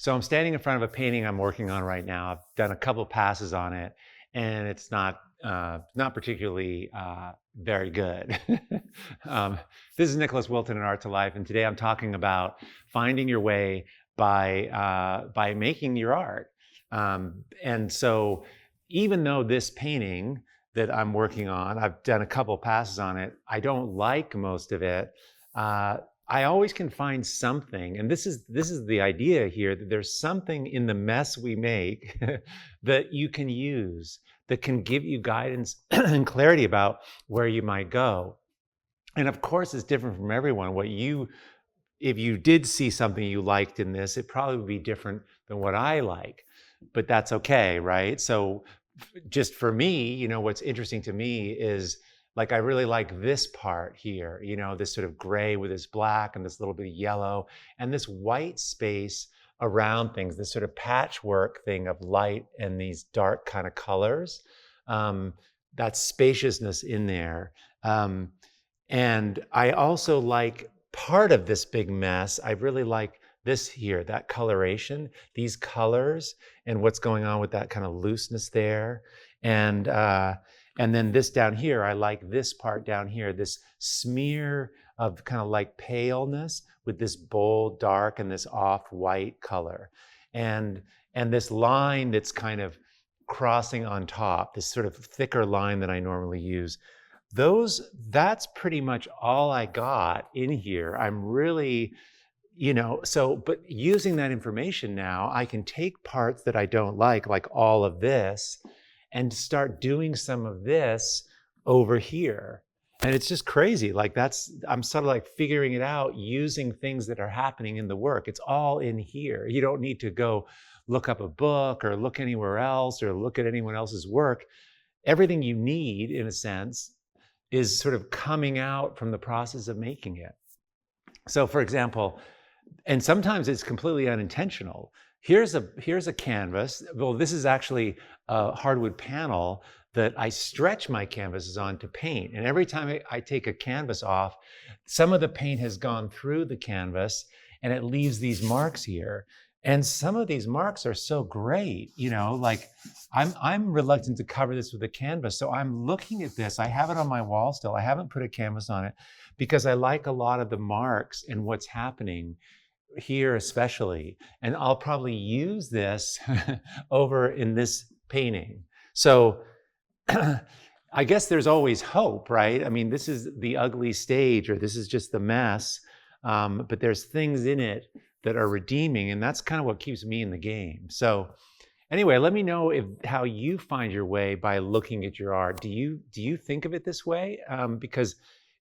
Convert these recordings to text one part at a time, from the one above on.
So I'm standing in front of a painting I'm working on right now. I've done a couple passes on it, and it's not particularly very good. um, this is Nicholas Wilton in Art to Life, and today I'm talking about finding your way by making your art. And so, even though this painting that I'm working on, I've done a couple passes on it, I don't like most of it. Uh, I always can find something, and this is the idea here, that there's something in the mess we make that you can use, that can give you guidance and clarity about where you might go. And of course, it's different from everyone. If you did see something you liked in this, it probably would be different than what I like, but that's okay, right? So just for me, what's interesting to me is, like, I really like this part here, this sort of gray with this black and this little bit of yellow and this white space around things, this sort of patchwork thing of light and these dark kind of colors. Um, that spaciousness in there. And I also like part of this big mess. I really like this here, that coloration, these colors, and what's going on with that kind of looseness there. And then this down here, I like this part down here, this smear of kind of like paleness with this bold dark and this off-white color. And this line that's kind of crossing on top, this sort of thicker line that I normally use. That's pretty much all I got in here. I'm really, but using that information now, I can take parts that I don't like all of this, and start doing some of this over here. And it's just crazy. I'm sort of like figuring it out using things that are happening in the work. It's all in here. You don't need to go look up a book or look anywhere else or look at anyone else's work. Everything you need, in a sense, is sort of coming out from the process of making it. So for example, and sometimes it's completely unintentional. Here's a canvas. Well, this is actually a hardwood panel that I stretch my canvases on to paint. And every time I take a canvas off, some of the paint has gone through the canvas and it leaves these marks here. And some of these marks are so great, like I'm reluctant to cover this with a canvas. So I'm looking at this. I have it on my wall still. I haven't put a canvas on it because I like a lot of the marks and what's happening here especially. And I'll probably use this over in this painting. So I guess there's always hope, right? I mean, this is the ugly stage, or this is just the mess, but there's things in it that are redeeming, and that's kind of what keeps me in the game. So anyway, let me know how you find your way by looking at your art. Do you think of it this way? Because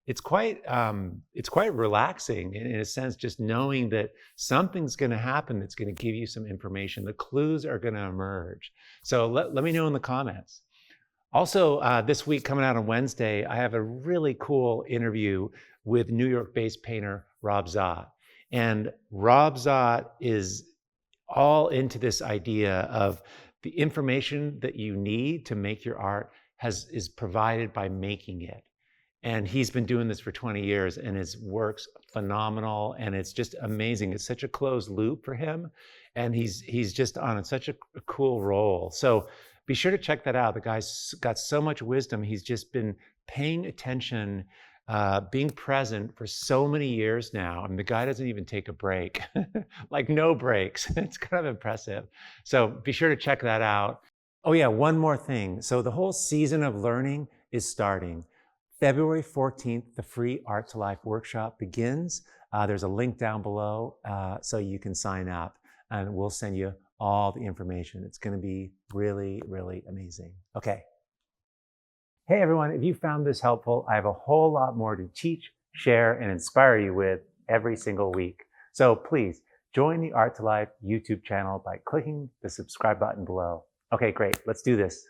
it's quite relaxing in a sense, just knowing that something's going to happen that's going to give you some information. The clues are going to emerge. So let me know in the comments. Also, this week, coming out on Wednesday, I have a really cool interview with New York-based painter Rob Zott. And Rob Zott is all into this idea of the information that you need to make your art is provided by making it. And he's been doing this for 20 years, and his work's phenomenal, and it's just amazing. It's such a closed loop for him, and he's just on such a cool roll. So be sure to check that out. The guy's got so much wisdom. He's just been paying attention, being present for so many years now. I mean, the guy doesn't even take a break, like no breaks. It's kind of impressive. So be sure to check that out. Oh yeah, one more thing. So the whole season of learning is starting. February 14th, the free Art to Life workshop begins. There's a link down below so you can sign up, and we'll send you all the information. It's going to be really, really amazing. Okay. Hey everyone, if you found this helpful, I have a whole lot more to teach, share, and inspire you with every single week. So please join the Art to Life YouTube channel by clicking the subscribe button below. Okay, great. Let's do this.